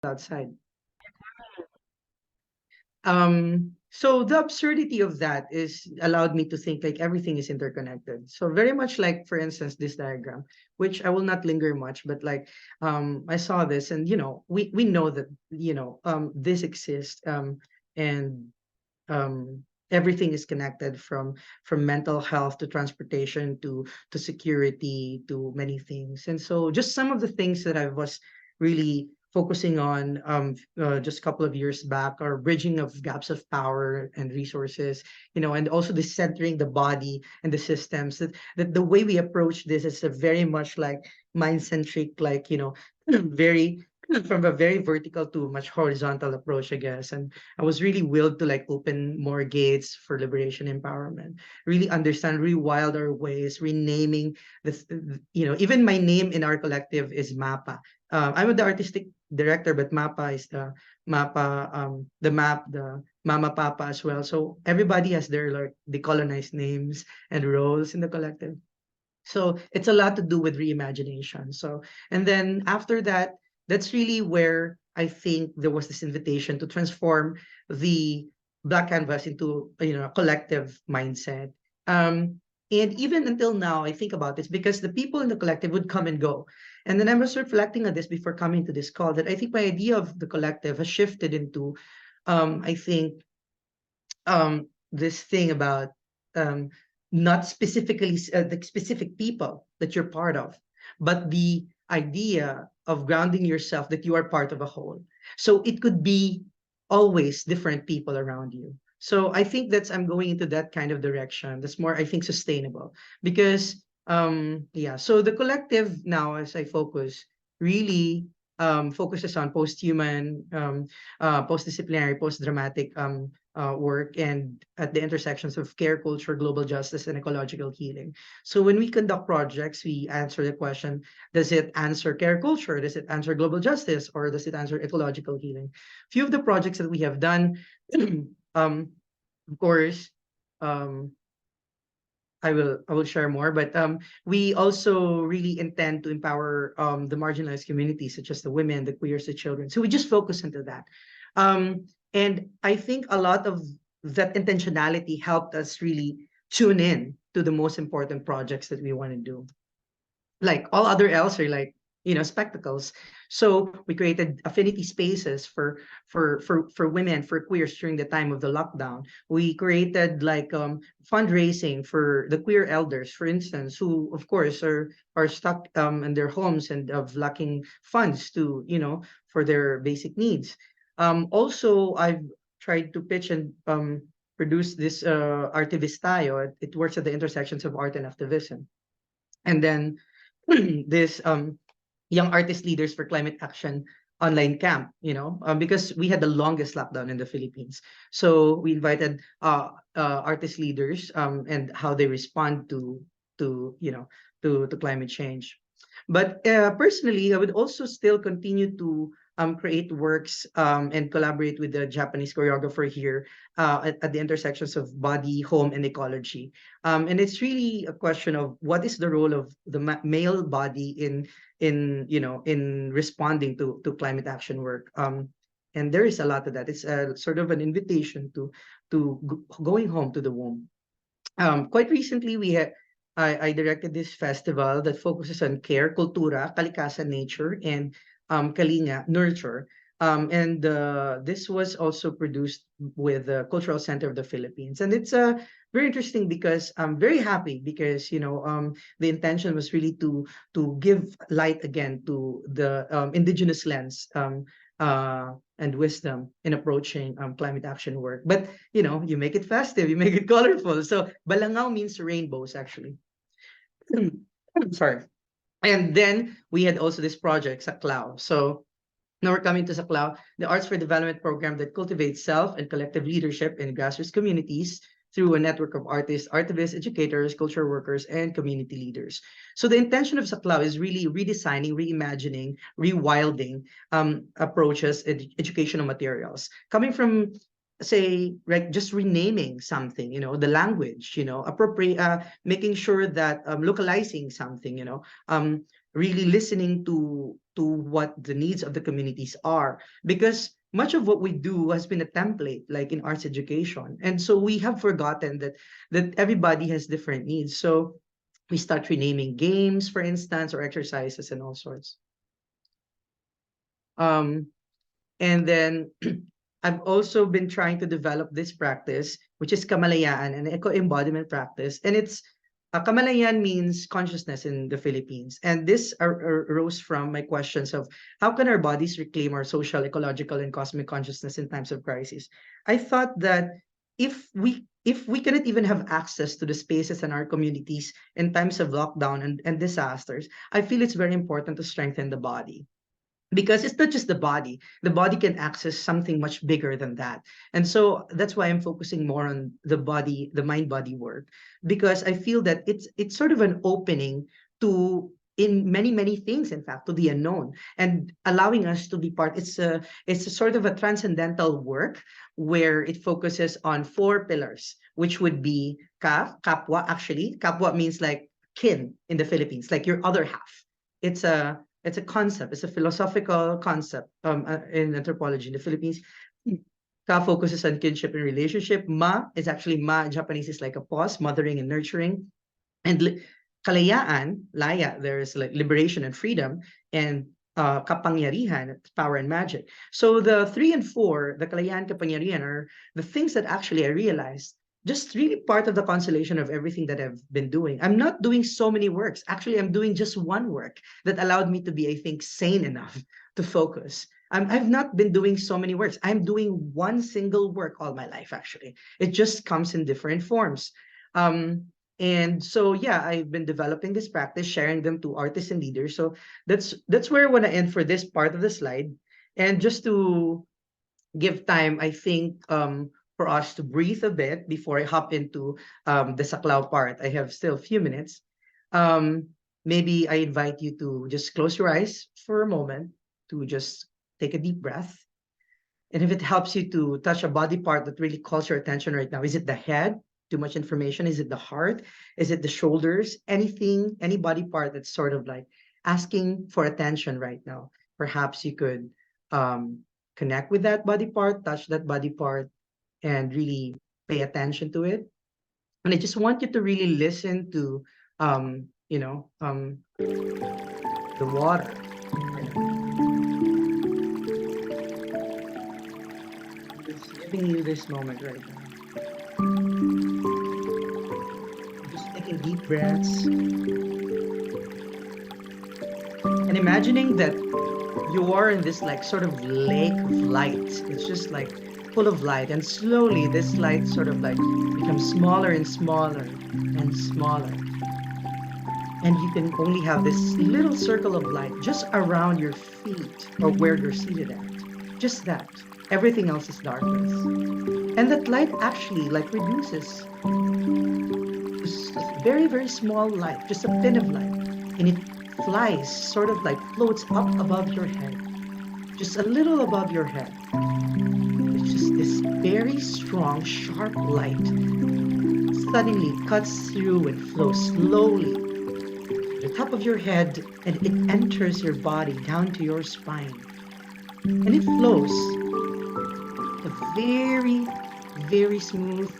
outside. So the absurdity of that is allowed me to think like everything is interconnected. So very much like, for instance, this diagram, which I will not linger much, but like I saw this, and we know that this exists, and everything is connected, from mental health to transportation to security to many things. And so just some of the things that I was really focusing on just a couple of years back are bridging of gaps of power and resources, and also the centering the body and the systems, that the way we approach this is a very much like mind centric, like very from a very vertical to much horizontal approach, I guess. And I was really willed to like open more gates for liberation empowerment, really understand, rewild our ways, renaming this. Even my name in our collective is Mapa. I'm the artistic director, but Mapa is the map, the Mama Papa as well. So everybody has their like decolonized names and roles in the collective. So it's a lot to do with reimagination. So, and then after that, that's really where I think there was this invitation to transform the Black Canvas into, a collective mindset. And even until now, I think about this because the people in the collective would come and go. And then I was reflecting on this before coming to this call, that I think my idea of the collective has shifted into, I think, this thing about um, not specifically the specific people that you're part of, but the idea of grounding yourself that you are part of a whole. So it could be always different people around you. So I think I'm going into that kind of direction. That's more, I think, sustainable because yeah. So the collective now, as I focus, really focuses on post-human, post-disciplinary, post-dramatic work, and at the intersections of care, culture, global justice, and ecological healing. So when we conduct projects, we answer the question, does it answer care culture? Does it answer global justice? Or does it answer ecological healing? Few of the projects that we have done, of course, um, I will share more, but we also really intend to empower the marginalized communities, such as the women, the queers, the children. So we just focus into that. And I think a lot of that intentionality helped us really tune in to the most important projects that we want to do. Like all other else are like, spectacles. So we created affinity spaces for women, for queers during the time of the lockdown. We created like fundraising for the queer elders, for instance, who of course are stuck in their homes and of lacking funds to, for their basic needs. Also, I've tried to pitch and produce this Artivistayo. It works at the intersections of art and activism. And then this young artist leaders for climate action online camp, because we had the longest lockdown in the Philippines. So we invited artist leaders, and how they respond to climate change. But personally, I would also still continue to create works and collaborate with the Japanese choreographer here at the intersections of body, home, and ecology. And it's really a question of what is the role of the male body in responding to climate action work. And there is a lot of that. It's a sort of an invitation to going home to the womb. Quite recently, I directed this festival that focuses on care, cultura, kalikasan, nature, and kalinga, nurture. And this was also produced with the Cultural Center of the Philippines. And it's very interesting because I'm very happy because, the intention was really to give light again to the indigenous lens, and wisdom in approaching climate action work. But you make it festive, you make it colorful. So balangao means rainbows, actually. Sorry. And then we had also this project, Saklao. So now we're coming to Saklao, the Arts for Development program that cultivates self and collective leadership in grassroots communities through a network of artists, activists, educators, culture workers, and community leaders. So the intention of Saklao is really redesigning, reimagining, rewilding approaches, educational materials. Coming from, say, right, just renaming something, the language, appropriate, making sure that localizing something, really listening to what the needs of the communities are, because much of what we do has been a template, like in arts education, and so we have forgotten that everybody has different needs. So we start renaming games, for instance, or exercises and all sorts. Um, and then I've also been trying to develop this practice, which is kamalayaan, an eco-embodiment practice. And it's kamalayaan means consciousness in the Philippines. And this arose from my questions of how can our bodies reclaim our social, ecological, and cosmic consciousness in times of crisis. I thought that if we cannot even have access to the spaces in our communities in times of lockdown and disasters, I feel it's very important to strengthen the body, because it's not just the body can access something much bigger than that. And so that's why I'm focusing more on the body, the mind body work, because I feel that it's sort of an opening to, in many things, in fact, to the unknown, and allowing us to be part. It's a sort of a transcendental work where it focuses on four pillars, which would be kapwa. Actually, kapwa means like kin in the Philippines, like your other half. It's a concept. It's a philosophical concept in anthropology in the Philippines. Ka focuses on kinship and relationship. Ma in Japanese is like a pause, mothering and nurturing. And kalayaan, laya, there is like liberation and freedom, and kapangyarihan, power and magic. So the three and four, the kalayaan, kapangyarihan, are the things that actually I realized just really part of the constellation of everything that I've been doing. I'm not doing so many works. Actually, I'm doing just one work that allowed me to be, I think, sane enough to focus. I've not been doing so many works. I'm doing one single work all my life, actually. It just comes in different forms. Um, and so, yeah, I've been developing this practice, sharing them to artists and leaders. So that's where I want to end for this part of the slide. And just to give time, I think, for us to breathe a bit before I hop into the saklaw part. I have still a few minutes. Um, Maybe I invite you to just close your eyes for a moment, to just take a deep breath. And if it helps you to touch a body part that really calls your attention right now, is it the head? Too much information? Is it the heart? Is it the shoulders? Anything, any body part that's sort of like asking for attention right now. Perhaps you could um, connect with that body part, touch that body part, and really pay attention to it. And I just want you to really listen to, the water. It's giving you this moment right now. Just taking deep breaths and imagining that you are in this like sort of lake of light. It's just like full of light, and slowly this light sort of like becomes smaller and smaller and smaller. And you can only have this little circle of light just around your feet or where you're seated at. Just that. Everything else is darkness. And that light actually like reduces. It's just very small light, just a pin of light. And it flies, sort of like floats up above your head, just a little above your head. It's just this very strong, sharp light suddenly cuts through and flows slowly to the top of your head, and it enters your body down to your spine. And it flows a very smooth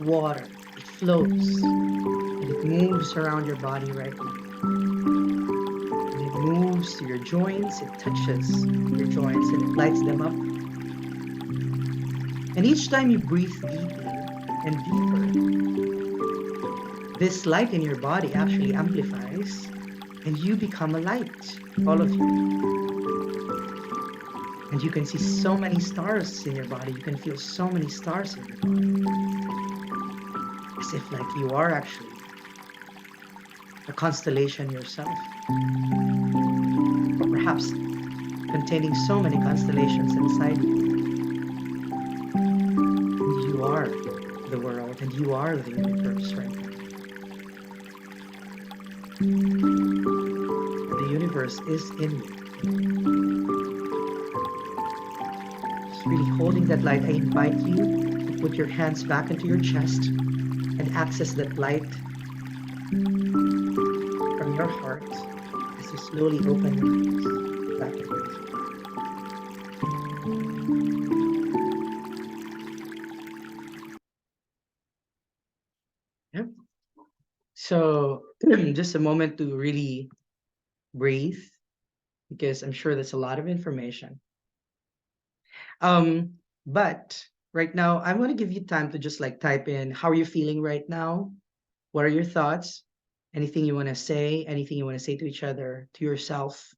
water. It flows and it moves around your body right now. And it moves to your joints, it touches your joints and it lights them up. And each time you breathe deeply and deeper, this light in your body actually amplifies and you become a light, all of you. And you can see so many stars in your body. You can feel so many stars in your body. As if like you are actually a constellation yourself. Or perhaps containing so many constellations inside you. And you are the world, and you are the universe right now. The universe is in you. Just really holding that light, I invite you to put your hands back into your chest and access that light from your heart as is to slowly open your eyes back into this. Yep. So just a moment to really breathe because I'm sure that's a lot of information. Um, but right now, I'm going to give you time to just like type in how are you feeling right now? What are your thoughts? Anything you want to say? Anything you want to say to each other, to yourself?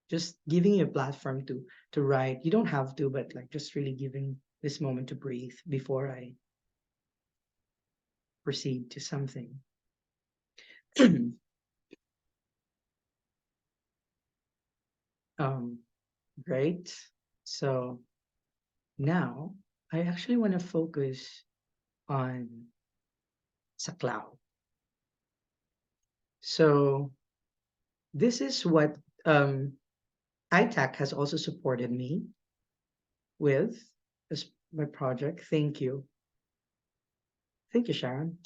Just giving you a platform to write. You don't have to, but like just really giving this moment to breathe before I proceed to something. um, great. So now I actually want to focus on saklaw. So this is what ITAC has also supported me with as my project. Thank you. Thank you, Sharon.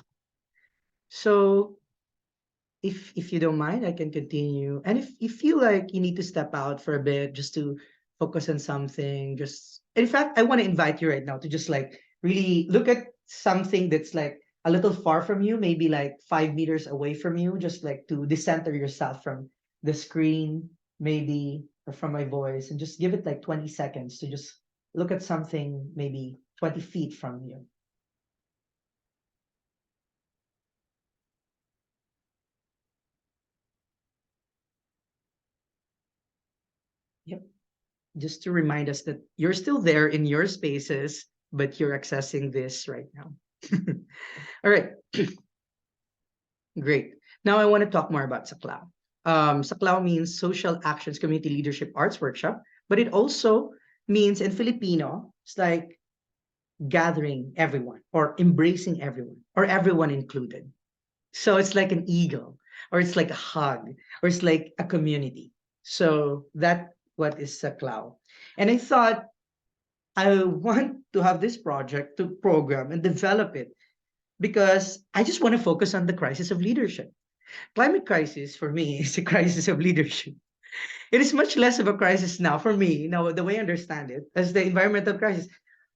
So if you don't mind, I can continue. And if you feel like you need to step out for a bit just to focus on something, just in fact, I want to invite you right now to just like really look at something that's like a little far from you, maybe like 5 meters away from you, just like to decenter yourself from the screen, maybe, or from my voice, and just give it like 20 seconds to just look at something maybe 20 feet from you. Yep. Just to remind us that you're still there in your spaces, but you're accessing this right now. All right, great. Now I want to talk more about Saklaw. Saklaw means Social Actions Community Leadership Arts Workshop, but it also means in Filipino, it's like gathering everyone or embracing everyone or everyone included. So it's like an eagle or it's like a hug or it's like a community. So that what is Saklaw. And I thought I want to have this project to program and develop it because I just want to focus on the crisis of leadership. Climate crisis for me is a crisis of leadership. It is much less of a crisis now for me, now the way I understand it, as the environmental crisis.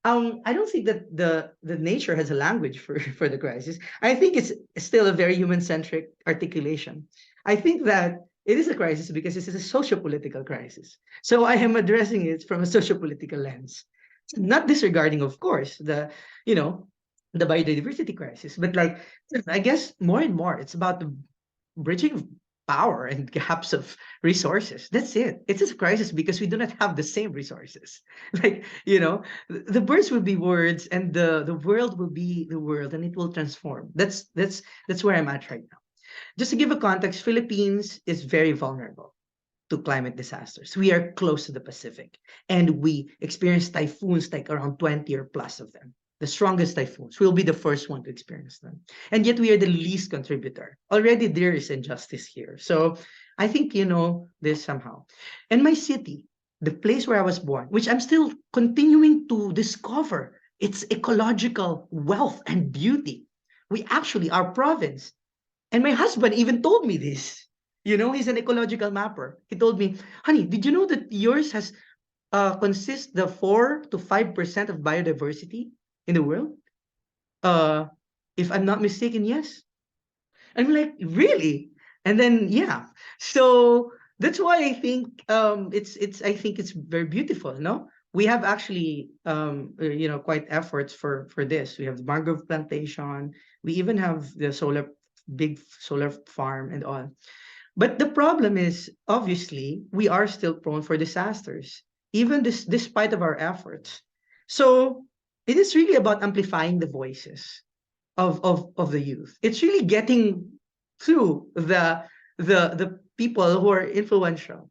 I don't think that the nature has a language for, for the crisis. I think it's still a very human-centric articulation. I think that it is a crisis because it is a socio-political crisis. So I am addressing it from a socio-political lens. Not disregarding, of course, you know, the biodiversity crisis, but like I guess more and more it's about the bridging power and gaps of resources. That's it. It's a crisis because we do not have the same resources. Like, the birds will be words and the world will be the world and it will transform. That's where I'm at right now. Just to give a context, Philippines is very vulnerable to climate disasters. We are close to the Pacific and we experience typhoons like around 20 or plus of them. The strongest typhoons. We'll be the first one to experience them. And yet we are the least contributor. Already there is injustice here. So I think you know this somehow. And my city, the place where I was born, which I'm still continuing to discover its ecological wealth and beauty. We actually, our province, and my husband even told me this. He's an ecological mapper. He told me, honey, did you know that yours has consists the 4 to 5% of biodiversity in the world? Uh, if I'm not mistaken, yes. I'm like, really? And then yeah. So that's why I think it's I think it's very beautiful, no? We have actually quite efforts for this. We have the mangrove plantation, we even have the big solar farm and all. But the problem is obviously we are still prone for disasters, even despite of our efforts. So it is really about amplifying the voices of the youth. It's really getting through the people who are influential,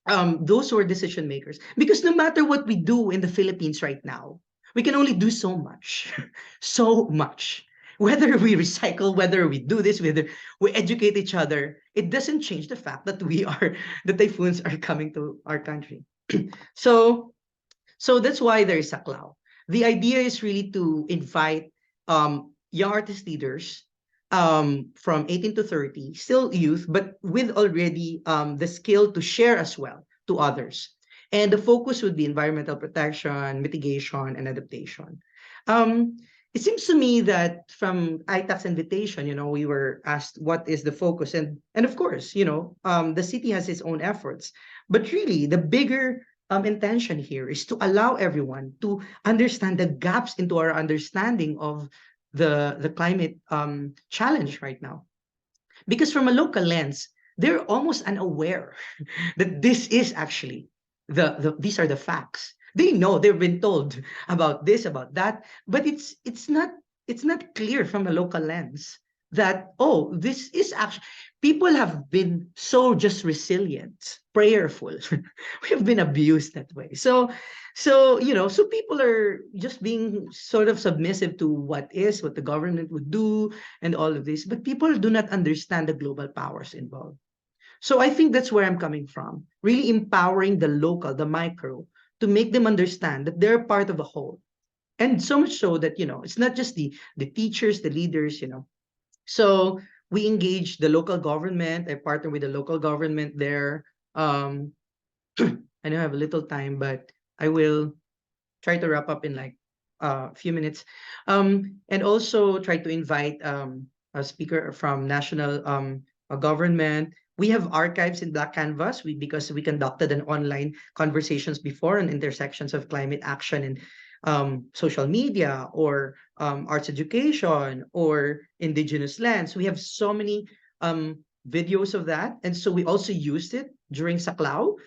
those who are decision makers. Because no matter what we do in the Philippines right now, we can only do so much, so much. Whether we recycle, whether we do this, whether we educate each other, it doesn't change the fact that the typhoons are coming to our country. So so that's why there is Saklaw. The idea is really to invite young artist leaders from 18 to 30, still youth, but with already the skill to share as well to others. And the focus would be environmental protection, mitigation, and adaptation. Um, it seems to me that from ITAC's invitation, we were asked what is the focus, and of course, the city has its own efforts, but really the bigger intention here is to allow everyone to understand the gaps into our understanding of the climate challenge right now. Because from a local lens, they're almost unaware that this is actually these are the facts. They know they've been told about this, about that, but it's not clear from a local lens that, oh, this is actually, people have been so just resilient, prayerful. We have been abused that way. So people are just being sort of submissive to what the government would do and all of this, but people do not understand the global powers involved. So I think that's where I'm coming from, really empowering the local, the micro, to make them understand that they're part of a whole. And so much so that, it's not just the teachers, the leaders. So we engage the local government. I partner with the local government there. Um, I know I have a little time, but I will try to wrap up in like a few minutes. And also try to invite a speaker from national government. We have archives in Black Canvas because we conducted an online conversations before on intersections of climate action and social media or arts education or indigenous lands. We have so many videos of that. And so we also used it during Saklao,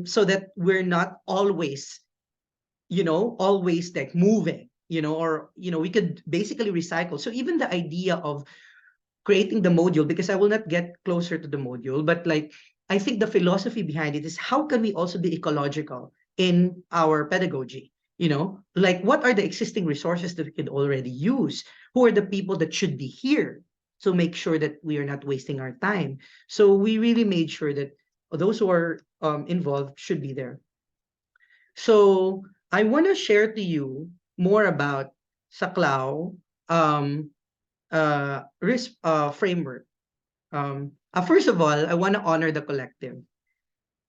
so that we're not always like moving, or, we could basically recycle. So even the idea of creating the module, because I will not get closer to the module, but like, I think the philosophy behind it is how can we also be ecological in our pedagogy? Like what are the existing resources that we can already use? Who are the people that should be here? So make sure that we are not wasting our time. So we really made sure that those who are involved should be there. So I want to share to you more about Saklao risk framework. First of all, I want to honor the collective.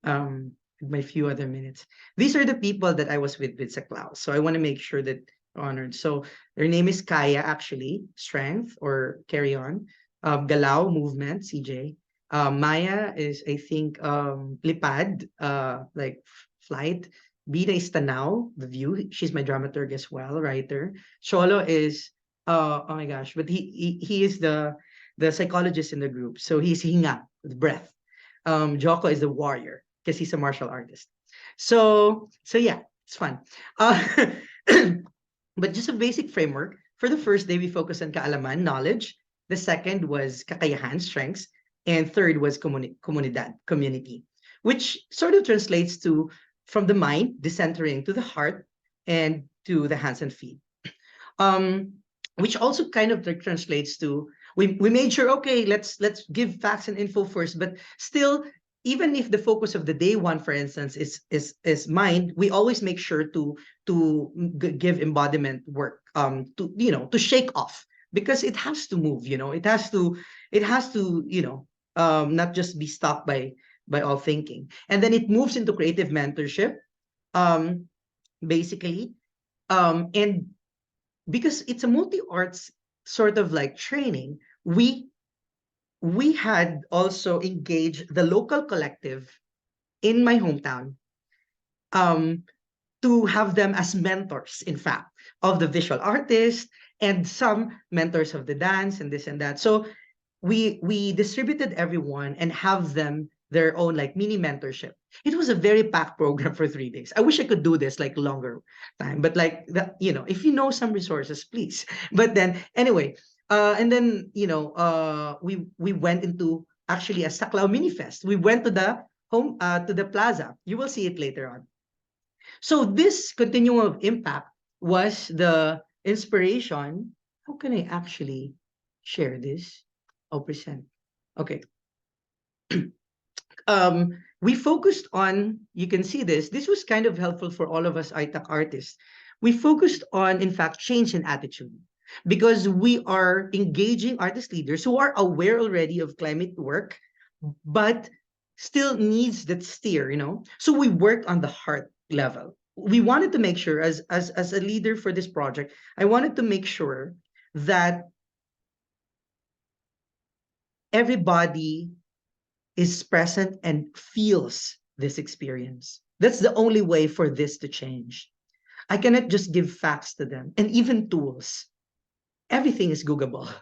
With my few other minutes, these are the people that I was with Saklao. So I want to make sure that honored. So their name is Kaya, actually, strength or carry on. Galao, movement, CJ. Maya is, I think, lipad, like flight. Bida is tanaw, the view. She's my dramaturg as well, writer. Cholo is, oh my gosh, but he is the psychologist in the group. So he's hinga, with breath. Joko is the warrior because he's a martial artist. So yeah, it's fun. Uh, but just a basic framework. For the first day, we focused on kaalaman, knowledge. The second was kakayahan, strengths. And third was comunidad, community, which sort of translates to from the mind, decentering to the heart, and to the hands and feet. Um, which also kind of like translates to we made sure, okay, let's give facts and info first, but still, even if the focus of the day one, for instance, is mind, we always make sure to give embodiment work, to shake off, because it has to move, it has to not just be stopped by all thinking. And then it moves into creative mentorship, um basically, and because it's a multi-arts sort of like training, we had also engaged the local collective in my hometown, um, to have them as mentors, in fact, of the visual artist and some mentors of the dance and this and that. So we distributed everyone and have them their own like mini mentorship. It was a very packed program for 3 days. I wish I could do this like longer time, but like that, if you know some resources, please. But then anyway, and then we went into actually a Saklao mini fest. We went to the plaza. You will see it later on. So this continuum of impact was the inspiration. How can I actually share this? I'll present. Okay. We focused on, you can see this. This was kind of helpful for all of us ITAC artists. We focused on, in fact, change in attitude. because we are engaging artist leaders who are aware already of climate work, but still needs that steer, So we worked on the heart level. We wanted to make sure, as a leader for this project, I wanted to make sure that everybody is present and feels this experience. That's the only way for this to change. I cannot just give facts to them and even tools. Everything is Googleable.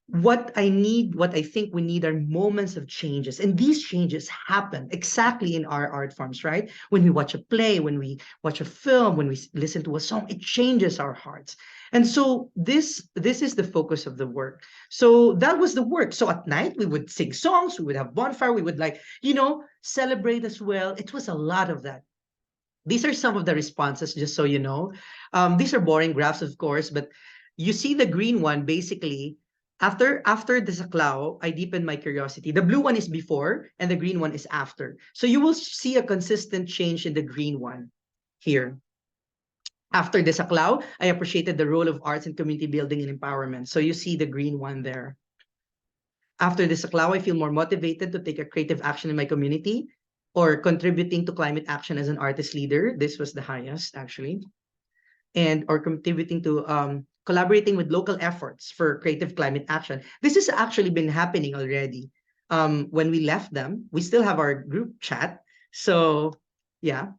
What I need, what I think we need are moments of changes. And these changes happen exactly in our art forms, right? When we watch a play, when we watch a film, when we listen to a song, it changes our hearts. And so this is the focus of the work. So that was the work. So at night we would sing songs, we would have bonfire, we would celebrate as well. It was a lot of that. These are some of the responses, just so you know. These are boring graphs, of course, but you see the green one basically. After the saklaw, I deepened my curiosity. The blue one is before, and the green one is after. So you will see a consistent change in the green one here. After the saklaw, I appreciated the role of arts in community building and empowerment. So you see the green one there. After the saklaw, I feel more motivated to take a creative action in my community or contributing to climate action as an artist leader. This was the highest, actually. And or contributing to collaborating with local efforts for creative climate action. This has actually been happening already. When we left them, we still have our group chat. So yeah,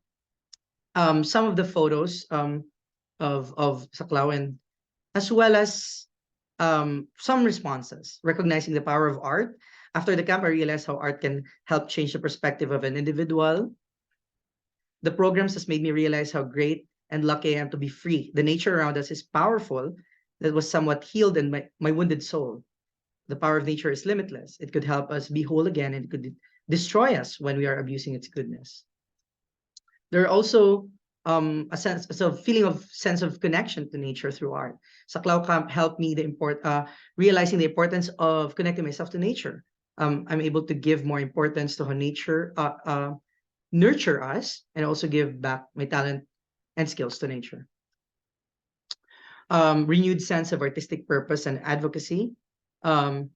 some of the photos of Saklaw, and as well as some responses, recognizing the power of art. After the camp, I realized how art can help change the perspective of an individual. The programs has made me realize how great and lucky I am to be free. The nature around us is powerful. That was somewhat healed in my wounded soul. The power of nature is limitless. It could help us be whole again, and it could destroy us when we are abusing its goodness. There are also a feeling of sense of connection to nature through art. Saklaw Camp helped me realizing the importance of connecting myself to nature. I'm able to give more importance to how nature nurture us and also give back my talent and skills to nature. Renewed sense of artistic purpose and advocacy. Um,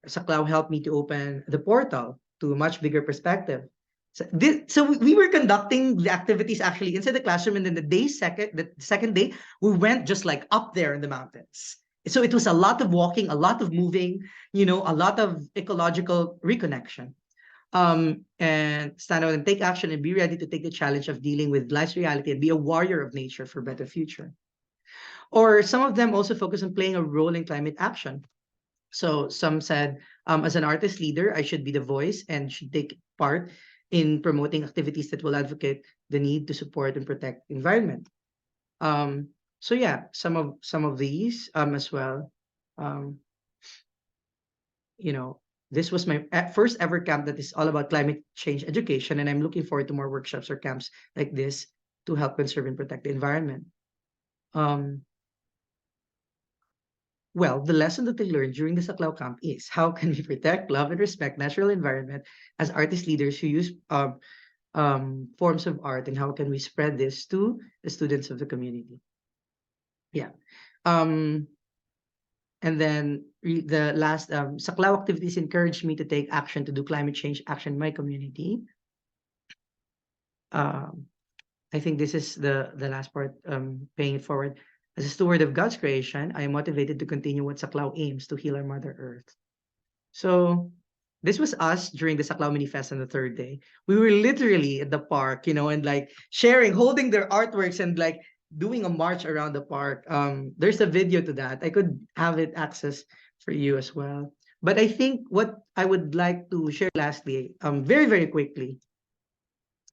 Saklaw helped me to open the portal to a much bigger perspective. So we were conducting the activities actually inside the classroom, and then the second day, we went just like up there in the mountains. So it was a lot of walking, a lot of moving, a lot of ecological reconnection. And stand out and take action and be ready to take the challenge of dealing with life's reality and be a warrior of nature for a better future. Or some of them also focus on playing a role in climate action. So some said, as an artist leader, I should be the voice and should take part in promoting activities that will advocate the need to support and protect the environment. So yeah, some of these as well. Um, this was my first ever camp that is all about climate change education, and I'm looking forward to more workshops or camps like this to help conserve and protect the environment. Um, Well, the lesson that I learned during the Saklaw camp is how can we protect, love, and respect natural environment as artist leaders who use forms of art, and how can we spread this to the students of the community? Yeah. Um, and then the last Saklaw activities encouraged me to take action to do climate change action in my community. Um, I think this is the last part, paying it forward. As a steward of God's creation, I am motivated to continue what Saklaw aims to heal our Mother Earth. So this was us during the Saklaw Mini Fest on the third day. We were literally at the park, and like sharing, holding their artworks and like doing a march around the park. There's a video to that. I could have it access for you as well. But I think what I would like to share lastly, very, very quickly,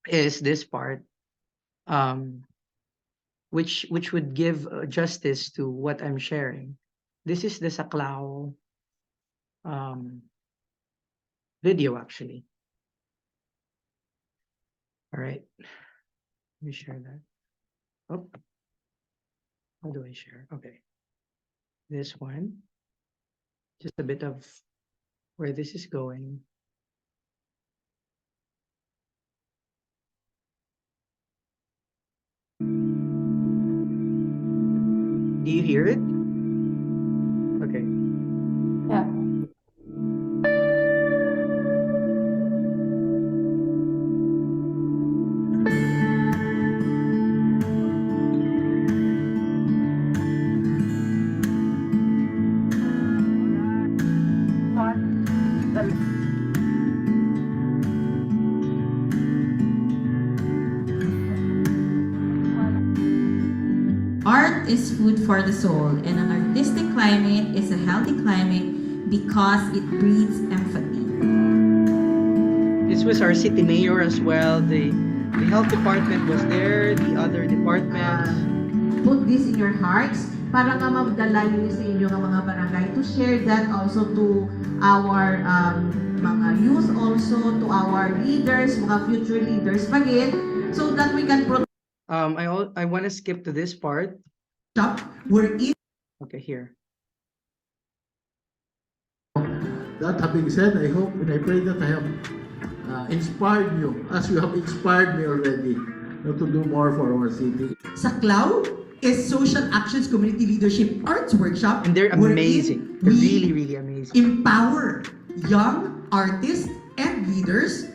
is this part, um, which would give justice to what I'm sharing. This is the Saklaw um, video, actually. All right, let me share that. Oh, how do I share? Okay, this one, just a bit of where this is going. Do you hear it? Okay. Yeah. Art is food for the soul, and an artistic climate is a healthy climate because it breeds empathy. This was our city mayor as well. The health department was there, the other departments. Put this in your hearts para nga magdala niyo sa inyo ng mga barangay to share that also to our mga youth, also to our leaders, mga future leaders pa rin, so that we can protect. I want to skip to this part. We're in. Okay, here. That having said, I hope and I pray that I have inspired you as you have inspired me already to do more for our city. Saklaw is Social Actions Community Leadership Arts Workshop. And they're amazing. They're really, really amazing. Empower young artists and leaders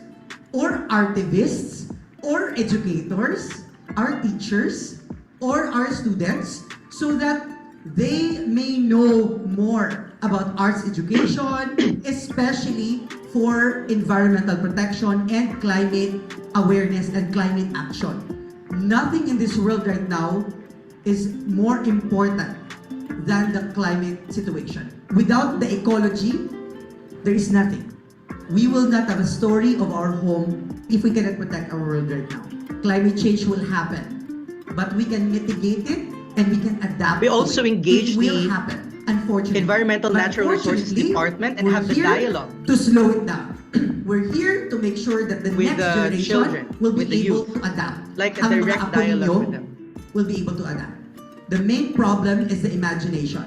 or artivists or educators, our teachers or our students so that they may know more about arts education, especially for environmental protection and climate awareness and climate action. Nothing in this world right now is more important than the climate situation. Without the ecology, there is nothing. We will not have a story of our home if we cannot protect our world right now. Climate change will happen, but we can mitigate it and we can adapt. We also engage it will the happen, unfortunately. Environmental But Natural Resources fortunately, Department and we're have the here dialogue to slow it down. We're here to make sure that the with next the generation children, will be with the able youth. to adapt. Like a Ang mga direct apo dialogue ninyo with them. will be able to adapt. The main problem is the imagination.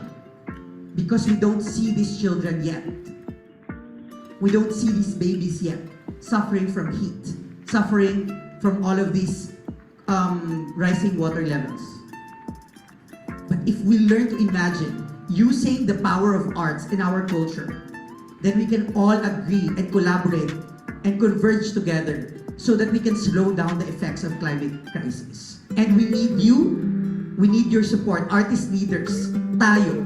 Because we don't see these children yet. We don't see these babies yet suffering from heat, suffering from all of these rising water levels. But if we learn to imagine using the power of arts in our culture, then we can all agree and collaborate and converge together so that we can slow down the effects of climate crisis. And we need you, we need your support, artist leaders, tayo.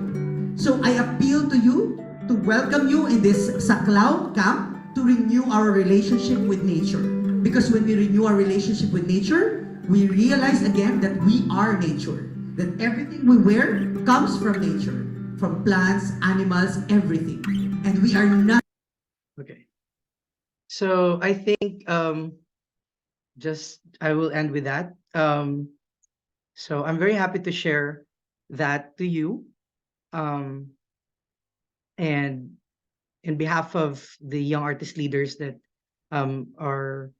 So I appeal to you to welcome you in this Saklaw camp to renew our relationship with nature. Because when we renew our relationship with nature, we realize again that we are nature. That everything we wear comes from nature. From plants, animals, everything. And we are not. Okay. So I think just I will end with that. So I'm very happy to share that to you. And in behalf of the young artist leaders that are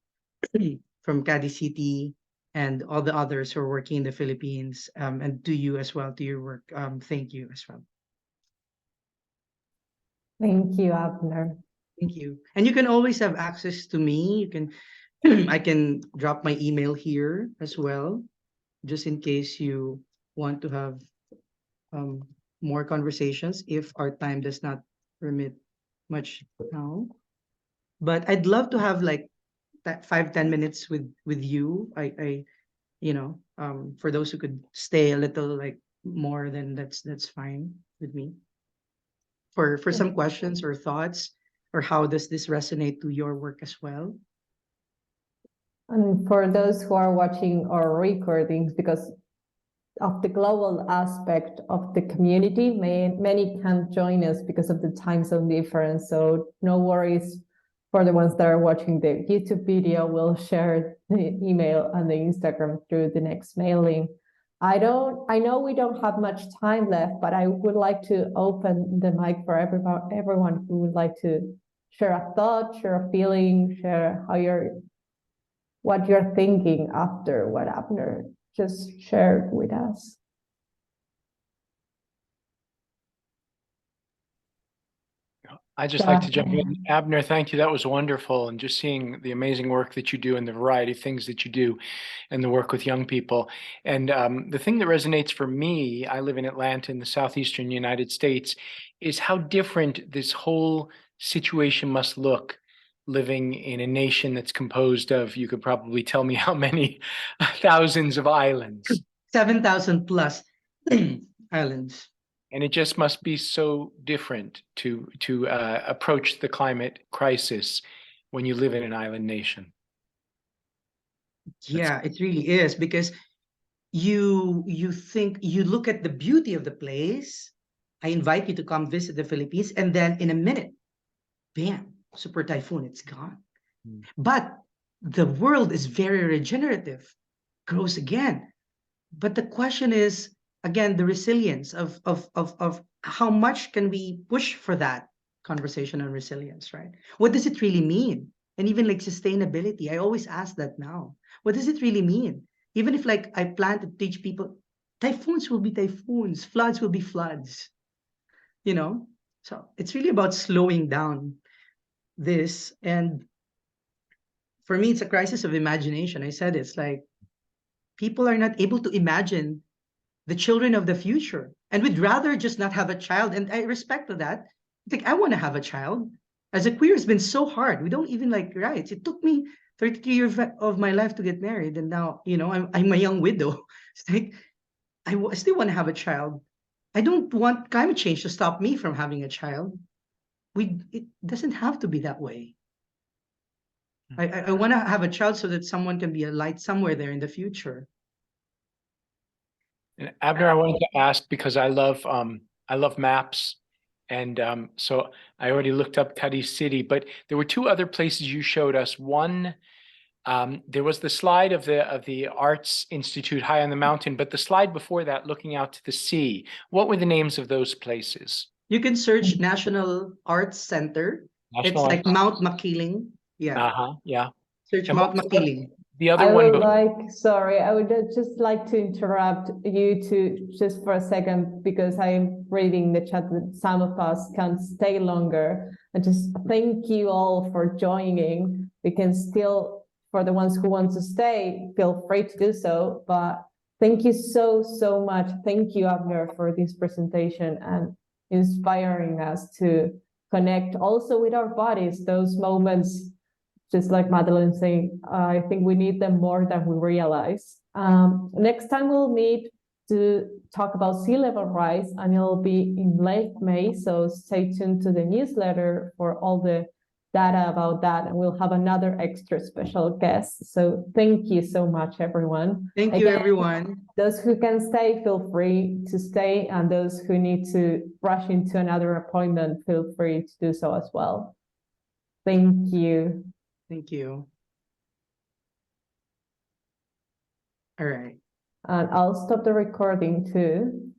from Cadiz City and all the others who are working in the Philippines, and to you as well, to your work, thank you as well. Thank you, Abner. Thank you. And you can always have access to me. You can, I can drop my email here as well, just in case you want to have more conversations if our time does not permit much now. But I'd love to have like that 5-10 minutes with you. You know, for those who could stay a little like more, then that's fine with me. For some questions or thoughts, or how does this resonate to your work as well? And for those who are watching our recordings, because of the global aspect of the community, many can't join us because of the time zone difference. So no worries for the ones that are watching the YouTube video. We'll share the email and the Instagram through the next mailing. I know we don't have much time left, but I would like to open the mic for everyone who would like to share a thought, share a feeling, share what you're thinking after what Abner just shared with us. I just like to jump in. Abner, thank you. That was wonderful. And just seeing the amazing work that you do and the variety of things that you do and the work with young people. And the thing that resonates for me, I live in Atlanta in the southeastern United States, is how different this whole situation must look living in a nation that's composed of, you could probably tell me how many thousands of islands. 7,000 plus islands. And it just must be so different to approach the climate crisis when you live in an island nation. Yeah, it really is, because you think, you look at the beauty of the place. I invite you to come visit the Philippines, and then in a minute, bam, super typhoon, it's gone. But the world is very regenerative, grows again. But the question is, again, the resilience of how much can we push for that conversation on resilience, right? What does it really mean? And even like sustainability, I always ask that now. What does it really mean? Even if like I plan to teach people, typhoons will be typhoons, floods will be floods, you know? So it's really about slowing down this. And for me, it's a crisis of imagination. I said it's like people are not able to imagine the children of the future, and would rather just not have a child. And I respect to that. Like, I want to have a child. As a queer, it's been so hard. We don't even like rights. It took me 33 years of my life to get married, and now, I'm a young widow. It's like I still want to have a child. I don't want climate change to stop me from having a child. It doesn't have to be that way. I want to have a child so that someone can be a light somewhere there in the future. And Abner, I wanted to ask, because I love maps. And so I already looked up Cadiz City, but there were two other places you showed us. One, there was the slide of the Arts Institute high on the mountain, but the slide before that, looking out to the sea. What were the names of those places? You can search National Arts Center. It's National like Arts- Mount Makiling. Yeah. Yeah. Search And Mount what was the- Makiling. The other I one, would like, sorry, I would just like to interrupt you to just for a second, because I'm reading the chat that some of us can't stay longer. And just thank you all for joining. We can still, for the ones who want to stay, feel free to do so. But thank you so, so much. Thank you, Abner, for this presentation and inspiring us to connect also with our bodies, those moments. Just like Madeline saying, I think we need them more than we realize. Next time we'll meet to talk about sea level rise, and it'll be in late May. So stay tuned to the newsletter for all the data about that. And we'll have another extra special guest. So thank you so much, everyone. Thank you, everyone. Those who can stay, feel free to stay. And those who need to rush into another appointment, feel free to do so as well. Thank you. Thank you. All right. And I'll stop the recording too.